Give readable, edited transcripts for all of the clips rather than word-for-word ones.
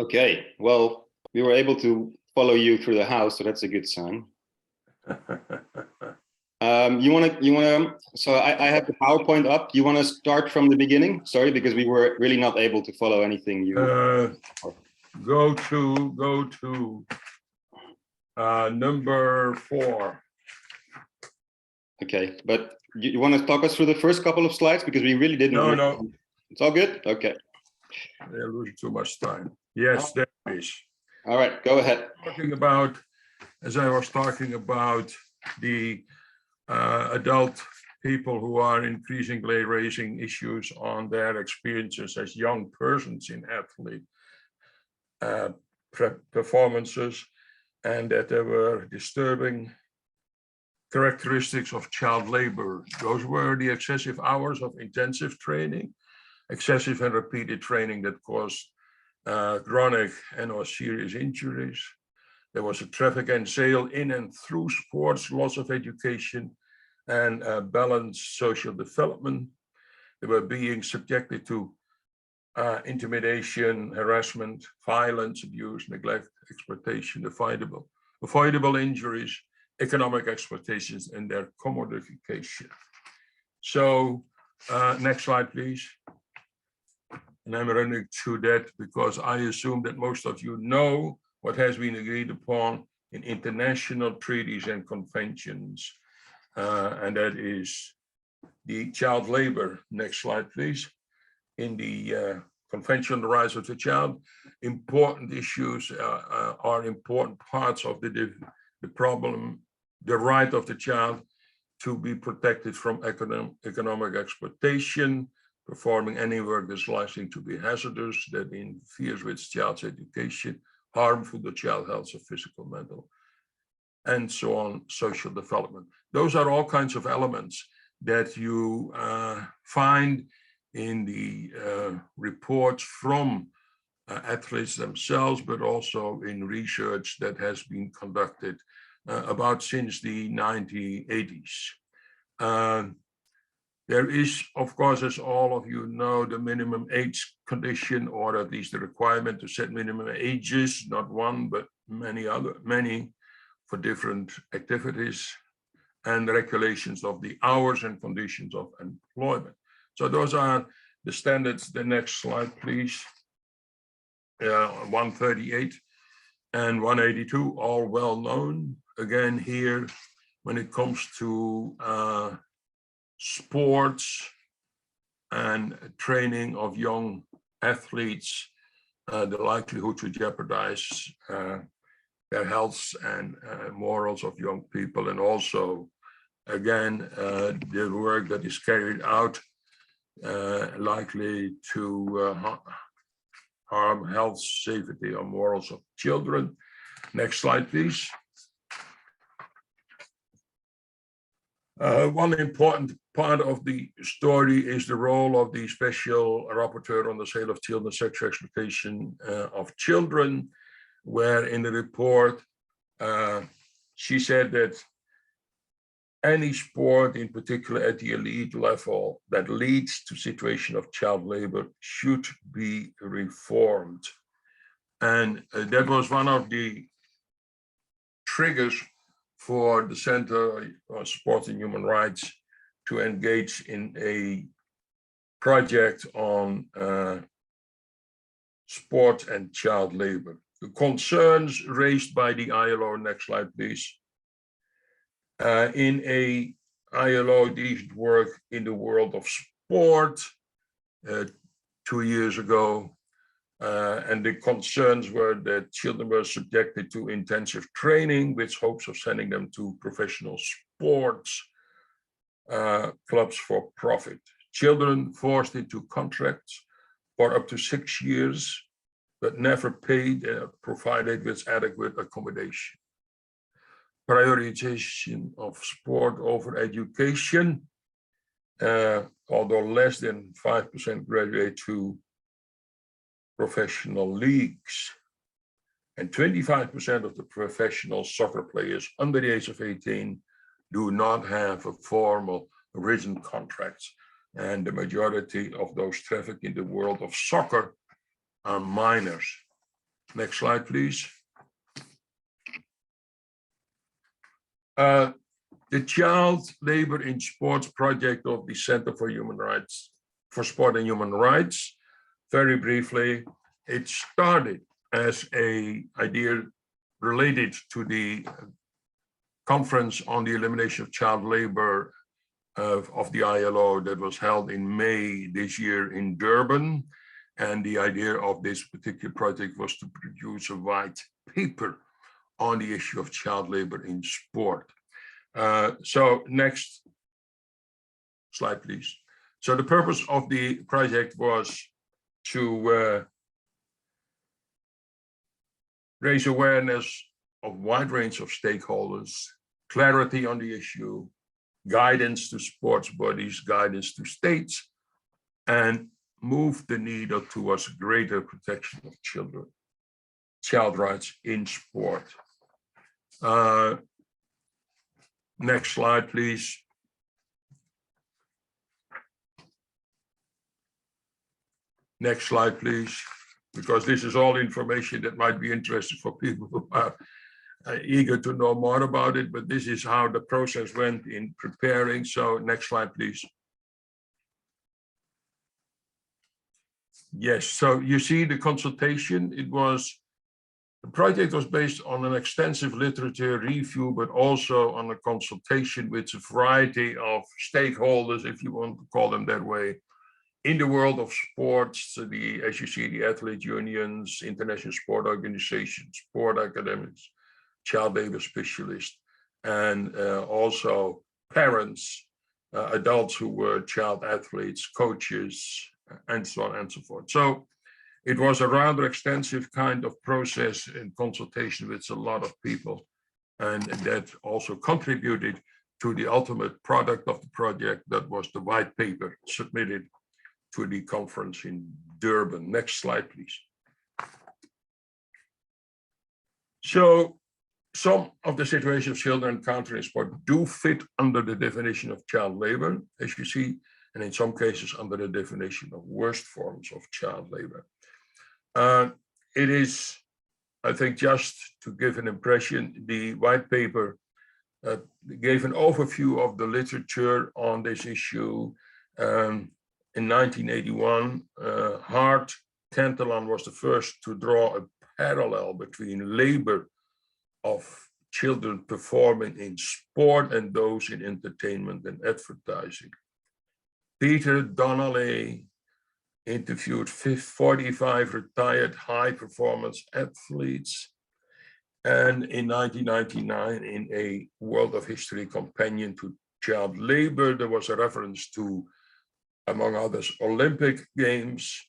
Okay, well, we were able to follow you through the house, so that's a good sign. So I have the PowerPoint up. You want to start from the beginning? Sorry, because we were really not able to follow anything you. Go to number 4. Okay, but you want to talk us through the first couple of slides because we really didn't. No. It's all good? Okay. They're losing too much time. Yes, there is. All right, go ahead. As I was talking about the adult people who are increasingly raising issues on their experiences as young persons in athlete performances, and that there were disturbing characteristics of child labor. Those were the excessive hours of intensive training, excessive and repeated training that caused chronic and/or serious injuries. There was a traffic and sale in and through sports, loss of education, and balanced social development. They were being subjected to intimidation, harassment, violence, abuse, neglect, exploitation, avoidable injuries, economic exploitations, and their commodification. So next slide, please. And I'm running through that because I assume that most of you know what has been agreed upon in international treaties and conventions. And that is the child labor. Next slide, please. In the Convention on the Rights of the Child, important issues are important parts of the problem, the right of the child to be protected from economic exploitation, performing any work that's likely to be hazardous, that interferes with child's education, harmful to child health or physical, mental, and so on, social development. Those are all kinds of elements that you find in the reports from athletes themselves, but also in research that has been conducted about since the 1980s. There is, of course, as all of you know, the minimum age condition, or at least the requirement to set minimum ages, not one, but many for different activities, and regulations of the hours and conditions of employment. So those are the standards. The next slide, please. 138 and 182, all well known. Again, here, when it comes to sports and training of young athletes, the likelihood to jeopardize their health and morals of young people, and also, again, the work that is carried out likely to harm health, safety, or morals of children. Next slide, please. One important part of the story is the role of the special rapporteur on the sale of children, sexual exploitation of children, where in the report she said that any sport, in particular at the elite level, that leads to situation of child labor should be reformed. And that was one of the triggers for the Center on Sport and Human Rights to engage in a project on sport and child labor. The concerns raised by the ILO, next slide, please. In a ILO decent work in the world of sport 2 years ago, and the concerns were that children were subjected to intensive training with hopes of sending them to professional sports clubs for profit. Children forced into contracts for up to 6 years, but never paid provided with adequate accommodation. Prioritization of sport over education, although less than 5% graduate to professional leagues, and 25% of the professional soccer players under the age of 18 do not have a formal written contracts, and the majority of those trafficked in the world of soccer are minors. Next slide, please. The Child Labor in Sports project of the Center for Human Rights, for Sport and Human Rights. Very briefly, it started as an idea related to the conference on the elimination of child labor of the ILO that was held in May this year in Durban. And the idea of this particular project was to produce a white paper on the issue of child labor in sport. So next slide, please. So the purpose of the project was to raise awareness of a wide range of stakeholders, clarity on the issue, guidance to sports bodies, guidance to states, and move the needle towards greater protection of children, child rights in sport. Next slide, please. Next slide, please, because this is all information that might be interesting for people who are eager to know more about it, but this is how the process went in preparing. So next slide, please. Yes, so you see the consultation, the project was based on an extensive literature review, but also on a consultation with a variety of stakeholders, if you want to call them that way, in the world of sports. As you see, the athlete unions, international sport organizations, sport academics, child labor specialists, and also parents, adults who were child athletes, coaches, and so on and so forth. So it was a rather extensive kind of process in consultation with a lot of people, and that also contributed to the ultimate product of the project, that was the white paper submitted to the conference in Durban. Next slide, please. So some of the situations children encounter in sport do fit under the definition of child labor, as you see, and in some cases under the definition of worst forms of child labor. It is, I think, just to give an impression, the white paper gave an overview of the literature on this issue. In 1981, Hart Tantalan was the first to draw a parallel between labor of children performing in sport and those in entertainment and advertising. Peter Donnelly interviewed 45 retired high-performance athletes. And in 1999, in a World of History companion to child labor, there was a reference to, among others, Olympic Games,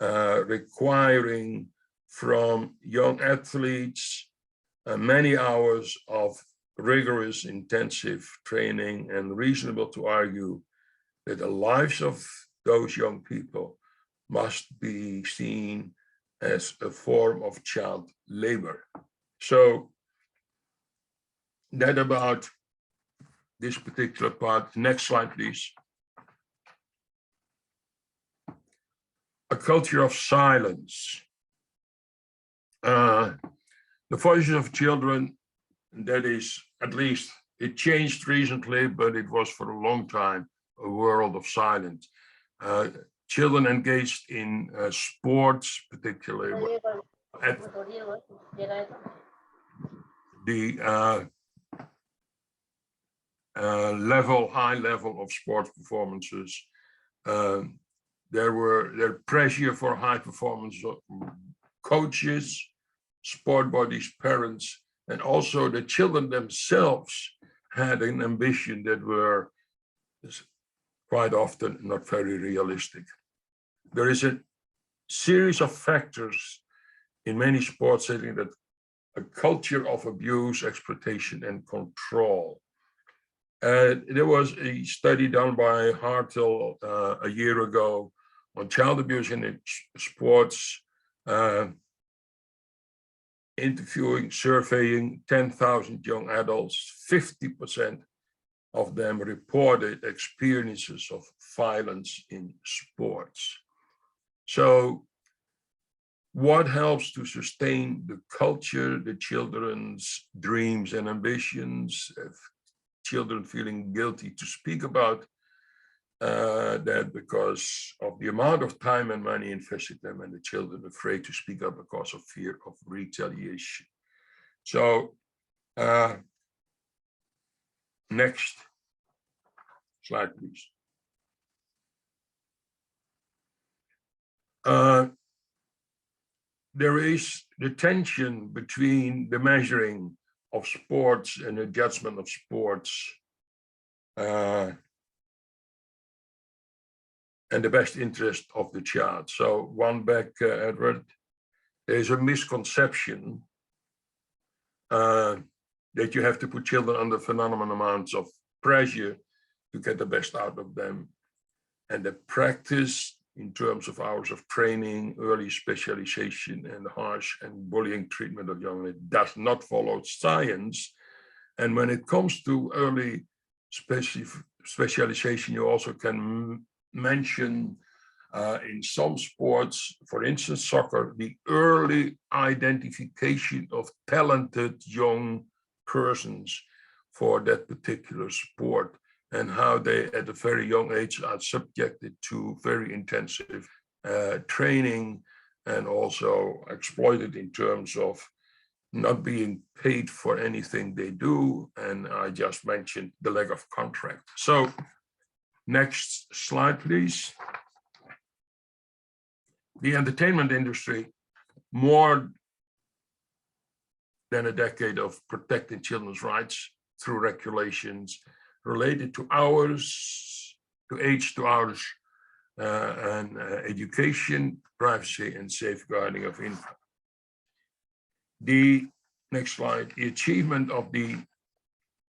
requiring from young athletes many hours of rigorous, intensive training, and reasonable to argue that the lives of those young people must be seen as a form of child labor. So that about this particular part. Next slide, please. A culture of silence. The voices of children, that is, at least it changed recently, but it was for a long time a world of silence. Children engaged in sports, particularly at the high level of sports performances. There pressure for high performance coaches, sport bodies, parents, and also the children themselves had an ambition that were quite often not very realistic. There is a series of factors in many sports settings that a culture of abuse, exploitation, and control. There was a study done by Hartel a year ago on child abuse in sports, surveying 10,000 young adults. 50% of them reported experiences of violence in sports. So what helps to sustain the culture, the children's dreams and ambitions, children feeling guilty to speak about that because of the amount of time and money invested in them, and the children afraid to speak up because of fear of retaliation. So next slide, please. There is the tension between the measuring of sports and the judgment of sports and the best interest of the child. So one back, Edward, there's a misconception that you have to put children under phenomenal amounts of pressure to get the best out of them. And the practice in terms of hours of training, early specialization, and harsh and bullying treatment of young men does not follow science. And when it comes to early specialization, you also can mention in some sports, for instance, soccer, the early identification of talented young persons for that particular sport, and how they at a very young age are subjected to very intensive training, and also exploited in terms of not being paid for anything they do. And I just mentioned the lack of contract. So next slide, please. The entertainment industry, more than a decade of protecting children's rights through regulations related to hours, to age, to hours, and education, privacy, and safeguarding of info. The next slide, the achievement of the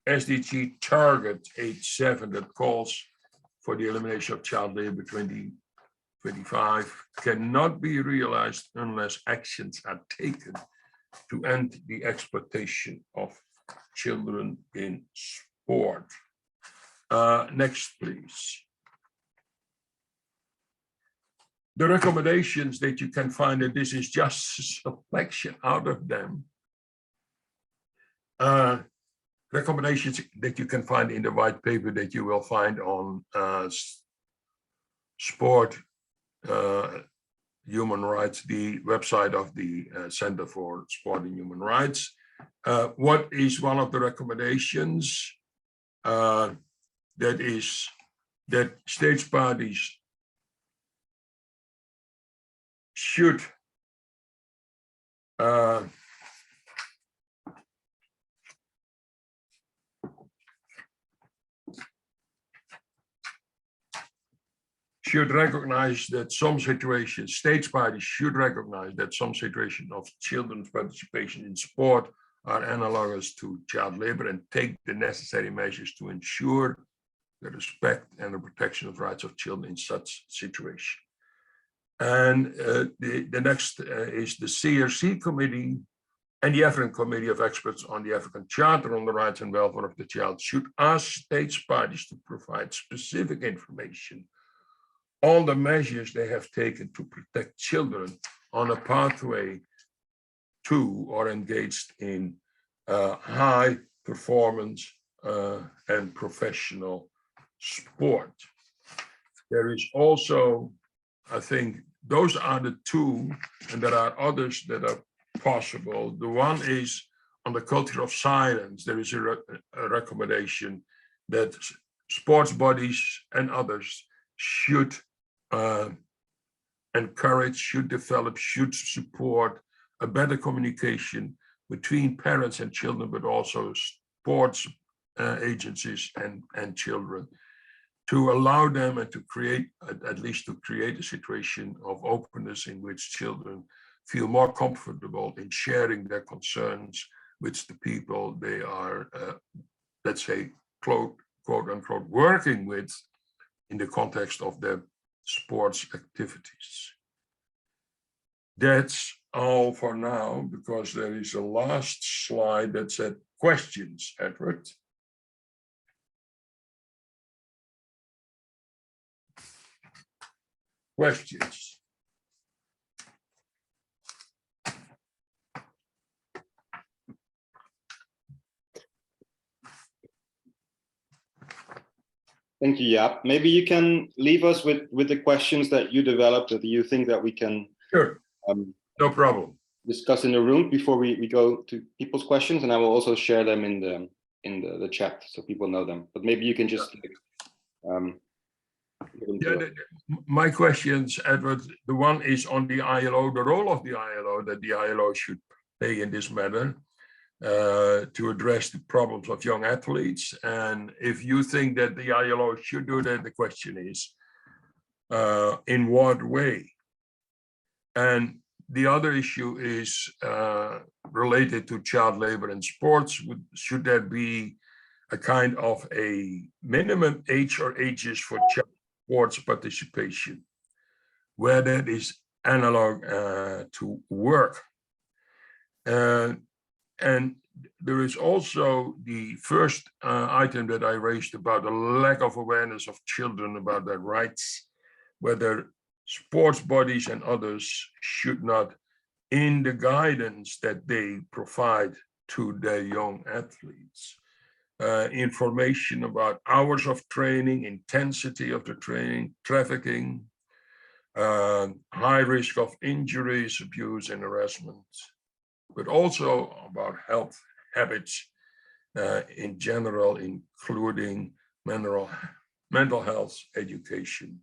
SDG target 8.7 that calls for the elimination of child labor 2025 cannot be realized unless actions are taken to end the exploitation of children in sport. Next, please. The recommendations that you can find, and this is just a selection out of them, recommendations that you can find in the white paper that you will find on sport human rights, the website of the Center for Sport and Human Rights. What is one of the recommendations? That is that states parties should recognize that some situations, states parties should recognize that some situations of children's participation in sport are analogous to child labor, and take the necessary measures to ensure the respect and the protection of rights of children in such situation. And the next is the CRC committee and the African Committee of Experts on the African Charter on the Rights and Welfare of the Child should ask states parties to provide specific information on the measures they have taken to protect children on a pathway to or engaged in high performance and professional sport. There is also, I think, those are the two, and there are others that are possible. The one is on the culture of silence. There is a recommendation that sports bodies and others should encourage, should develop, should support a better communication between parents and children, but also sports agencies and children, to allow them and to create, at least to create a situation of openness in which children feel more comfortable in sharing their concerns with the people they are, let's say, quote unquote, working with in the context of their sports activities. That's all for now, because there is a last slide that said questions, Edward. Questions. Thank you, Jaap. Maybe you can leave us with the questions that you developed that you think that we can Sure, no problem. discuss in the room before we go to people's questions, and I will also share them in the chat so people know them. But maybe you can just give them Yeah, to us. my questions, Edward, the one is on the ILO, the role of the ILO, that the ILO should play in this matter to address the problems of young athletes. And if you think that the ILO should do that, the question is, in what way? And the other issue is related to child labor in sports. Should there be a kind of a minimum age or ages for child sports participation, where that is analog to work? And there is also the first item that I raised about the lack of awareness of children about their rights, whether sports bodies and others should not, in the guidance that they provide to their young athletes, information about hours of training, intensity of the training, trafficking, high risk of injuries, abuse, and harassment, but also about health habits in general, including mental health education.